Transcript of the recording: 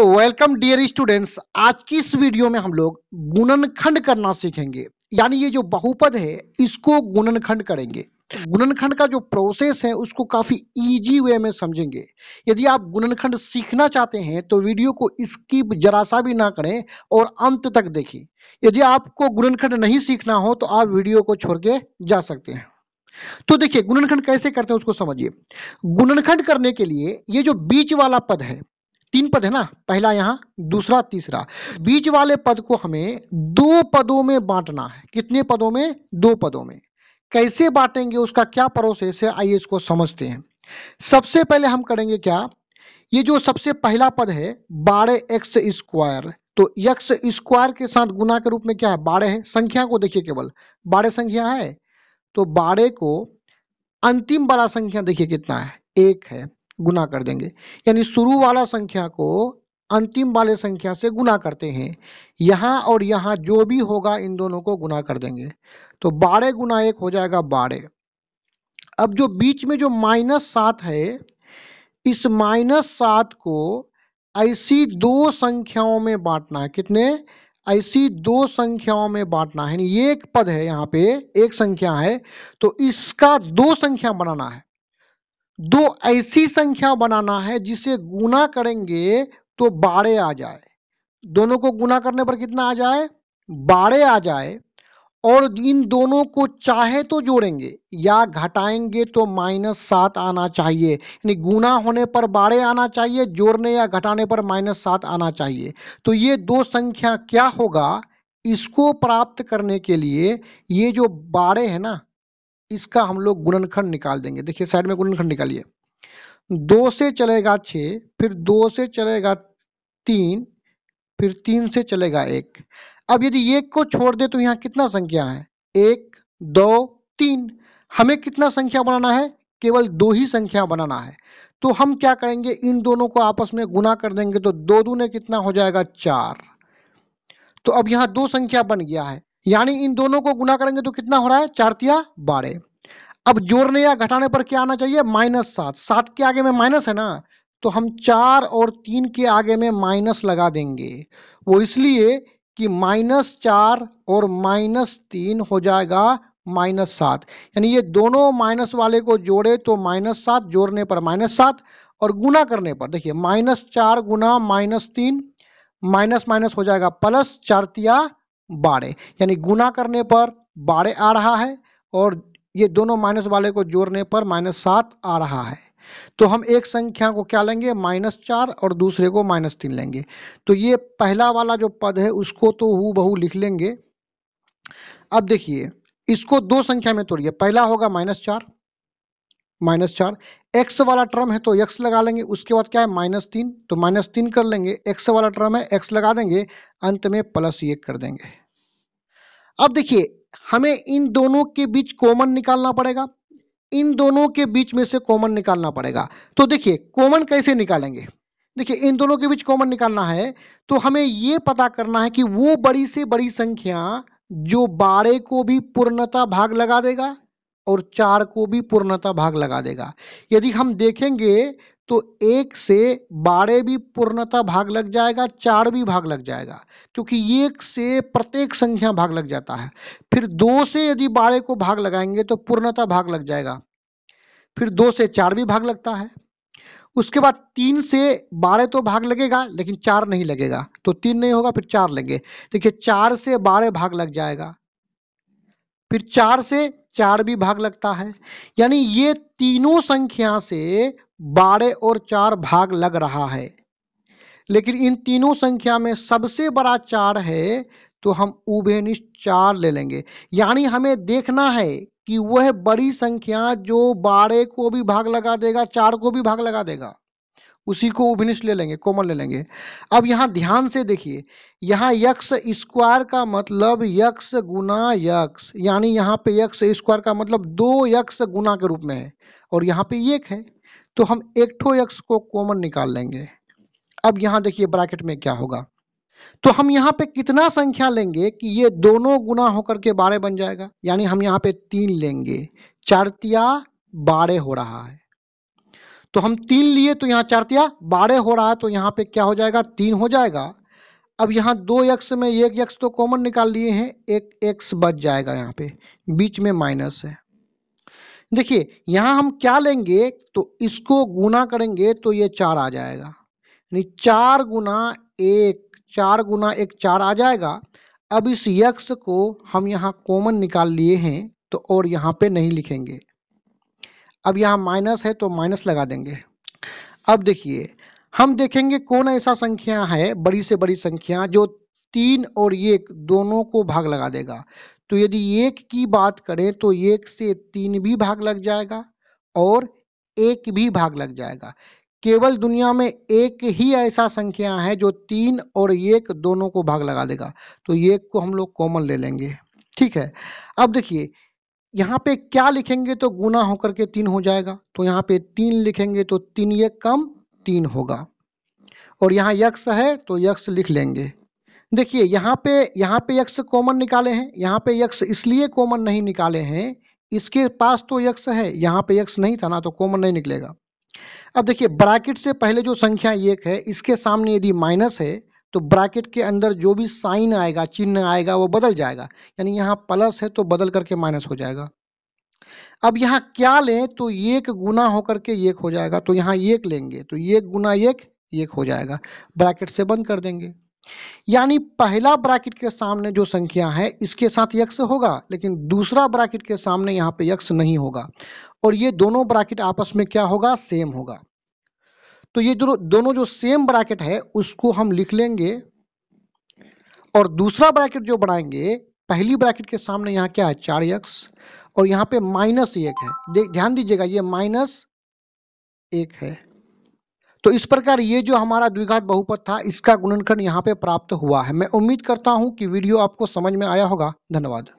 Welcome dear students. आज की इस वीडियो में हम लोग गुणनखंड करना सीखेंगे। यानी ये जो बहुपद है इसको गुणनखंड करेंगे। गुणनखंड का जो प्रोसेस है उसको काफी इजी वे में समझेंगे। यदि आप गुणनखंड सीखना चाहते हैं तो वीडियो को स्किप जरा सा भी ना करें और अंत तक देखें। यदि आपको गुणनखंड नहीं सीखना हो तो आप वीडियो को छोड़ के जा सकते हैं। तो देखिए गुणनखंड कैसे करते हैं उसको समझिए। गुणनखंड करने के लिए ये जो बीच वाला पद है, तीन पद है ना, पहला यहाँ, दूसरा, तीसरा, बीच वाले पद को हमें दो पदों में बांटना है। कितने पदों में? दो पदों में। कैसे बांटेंगे, उसका क्या प्रोसेस है, आइए इसको समझते हैं। सबसे पहले हम करेंगे क्या, ये जो सबसे पहला पद है 12x², तो x स्क्वायर के साथ गुना के रूप में क्या है, 12 है। संख्या को देखिए, केवल 12 संख्या है, तो 12 को अंतिम वाला संख्या देखिए कितना है, 1 है, गुना कर देंगे। यानी शुरू वाला संख्या को अंतिम वाले संख्या से गुना करते हैं। यहाँ और यहाँ जो भी होगा इन दोनों को गुना कर देंगे, तो 12 गुना 1 हो जाएगा 12। अब जो बीच में जो -7 है, इस -7 को ऐसी दो संख्याओं में बांटना है। कितने? ऐसी दो संख्याओं में बांटना है। ये एक पद है, यहाँ पे एक संख्या है, तो इसका दो संख्या बनाना है। दो ऐसी संख्या बनाना है जिसे गुना करेंगे तो 12 आ जाए। दोनों को गुना करने पर कितना आ जाए? 12 आ जाए। और इन दोनों को चाहे तो जोड़ेंगे या घटाएंगे तो -7 आना चाहिए। यानी गुना होने पर 12 आना चाहिए, जोड़ने या घटाने पर -7 आना चाहिए। तो ये दो संख्या क्या होगा, इसको प्राप्त करने के लिए ये जो 12 है ना, इसका हम लोग गुणनखंड निकाल देंगे। देखिए साइड में गुणनखंड निकालिए। 2 से चलेगा 6, फिर 2 से चलेगा 3, फिर 3 से चलेगा 1। अब यदि 1 को छोड़ दे तो यहाँ कितना संख्या है? 1, 2, 3। हमें कितना संख्या बनाना है? केवल 2 ही संख्या बनाना है। तो हम क्या करेंगे, इन दोनों को आपस में गुना कर देंगे, तो 2 दूने कितना हो जाएगा? 4। तो अब यहाँ 2 संख्या बन गया है। यानी इन दोनों को गुना करेंगे तो कितना हो रहा है? 4 तिया 12। अब जोड़ने या घटाने पर क्या आना चाहिए? -7। 7 के आगे में माइनस है ना, तो हम 4 और 3 के आगे में माइनस लगा देंगे। वो इसलिए कि -4 और -3 हो जाएगा -7। यानी ये दोनों माइनस वाले को जोड़े तो -7, जोड़ने पर -7, और गुना करने पर देखिए -4 गुना -3, माइनस माइनस हो जाएगा प्लस, 4 तिया 12। यानी गुना करने पर 12 आ रहा है और ये दोनों माइनस वाले को जोड़ने पर -7 आ रहा है। तो हम एक संख्या को क्या लेंगे? -4, और दूसरे को -3 लेंगे। तो ये पहला वाला जो पद है उसको तो हूबहू लिख लेंगे। अब देखिए इसको दो संख्या में तोड़िए। पहला होगा -4, x वाला टर्म है तो x लगा लेंगे। उसके बाद क्या है? -3, तो -3 कर लेंगे। x वाला टर्म है, x लगा देंगे, अंत में +1 कर देंगे। अब देखिए हमें इन दोनों के बीच कॉमन निकालना पड़ेगा। इन दोनों के बीच में से कॉमन निकालना पड़ेगा। तो देखिए कॉमन कैसे निकालेंगे? देखिए इन दोनों के बीच कॉमन निकालना है तो हमें ये पता करना है कि वो बड़ी से बड़ी संख्या जो 12 को भी पूर्णतः भाग लगा देगा और 4 को भी पूर्णतः भाग लगा देगा। यदि हम देखेंगे तो 1 से 12 भी पूर्णतः भाग लग जाएगा, 4 भी भाग लग जाएगा, क्योंकि 1 से प्रत्येक संख्या भाग लग जाता है। फिर 2 से यदि 12 को भाग लगाएंगे तो पूर्णतः भाग लग जाएगा। फिर 2 से 4 भी भाग लगता है। उसके बाद 3 से 12 तो भाग लगेगा लेकिन 4 नहीं लगेगा, तो 3 नहीं होगा, फिर 4 लेंगे। देखिए 4 से 12 भाग लग जाएगा, फिर 4 से 4 भी भाग लगता है। यानी ये तीनों संख्या से 12 और 4 भाग लग रहा है। लेकिन इन तीनों संख्या में सबसे बड़ा 4 है तो हम उभयनिष्ठ 4 ले लेंगे। यानी हमें देखना है कि वह बड़ी संख्या जो 12 को भी भाग लगा देगा, 4 को भी भाग लगा देगा, उसी को उभयनिष्ठ ले लेंगे, कॉमन ले लेंगे। अब यहाँ ध्यान से देखिए, यहाँ x स्क्वायर का मतलब x गुना x, यानी यहाँ पे x स्क्वायर का मतलब 2x गुना के रूप में है, और यहाँ पे 1 है, तो हम एक ठो x को कॉमन निकाल लेंगे। अब यहाँ देखिए ब्रैकेट में क्या होगा, तो हम यहाँ पे कितना संख्या लेंगे कि ये दोनों गुना होकर के 12 बन जाएगा। यानी हम यहाँ पे 3 लेंगे, 4 तिया 12 हो रहा है। तो हम 3 लिए तो यहाँ 4 तिया 12 हो रहा है, तो यहाँ पे क्या हो जाएगा 3 हो जाएगा। अब यहाँ 2x में 1x तो कॉमन निकाल लिए हैं, एक x बच जाएगा, यहाँ पे बीच में माइनस है। देखिए यहाँ हम क्या लेंगे, तो इसको गुना करेंगे तो ये 4 आ जाएगा, यानी 4 गुना 1, 4 गुना 1 4 आ जाएगा। अब इस x को हम यहाँ कॉमन निकाल लिए हैं, तो और यहाँ पे नहीं लिखेंगे। अब यहाँ माइनस है तो माइनस लगा देंगे। अब देखिए हम देखेंगे कौन ऐसा संख्या है, बड़ी से बड़ी संख्या, जो 3 और 1 दोनों को भाग लगा देगा। तो यदि 1 की बात करें तो 1 से 3 भी भाग लग जाएगा और 1 भी भाग लग जाएगा। केवल दुनिया में एक ही ऐसा संख्या है जो 3 और 1 दोनों को भाग लगा देगा, तो 1 को हम लोग कॉमन ले लेंगे। ठीक है, अब देखिए यहाँ पे क्या लिखेंगे तो गुना होकर के 3 हो जाएगा, तो यहाँ पे 3 लिखेंगे तो 3 1 कम 3 होगा, और यहाँ x है तो x लिख लेंगे। देखिए यहाँ पे x कॉमन निकाले हैं, यहाँ पे x इसलिए कॉमन नहीं निकाले हैं, इसके पास तो x है, यहाँ पे x नहीं था ना, तो कॉमन नहीं निकलेगा। अब देखिए ब्रैकेट से पहले जो संख्या 1 है, इसके सामने यदि माइनस है तो ब्रैकेट के अंदर जो भी साइन आएगा, चिन्ह आएगा, वो बदल जाएगा, यानी यहाँ प्लस है तो बदल करके माइनस हो जाएगा। अब यहाँ क्या लें, तो 1 गुना होकर के 1 हो जाएगा, तो यहाँ 1 लेंगे तो 1 गुना 1 1 हो जाएगा, ब्रैकेट से बंद कर देंगे। यानी पहला ब्रैकेट के सामने जो संख्या है इसके साथ x होगा, लेकिन दूसरा ब्रैकेट के सामने यहाँ पे x नहीं होगा, और ये दोनों ब्रैकेट आपस में क्या होगा, सेम होगा। तो ये दोनों जो सेम ब्रैकेट है उसको हम लिख लेंगे, और दूसरा ब्रैकेट जो बनाएंगे, पहली ब्रैकेट के सामने यहाँ क्या है 4x, और यहाँ पे -1 है, ध्यान दीजिएगा ये -1 है। तो इस प्रकार ये जो हमारा द्विघात बहुपद था, इसका गुणनखंड यहाँ पे प्राप्त हुआ है। मैं उम्मीद करता हूँ कि वीडियो आपको समझ में आया होगा। धन्यवाद।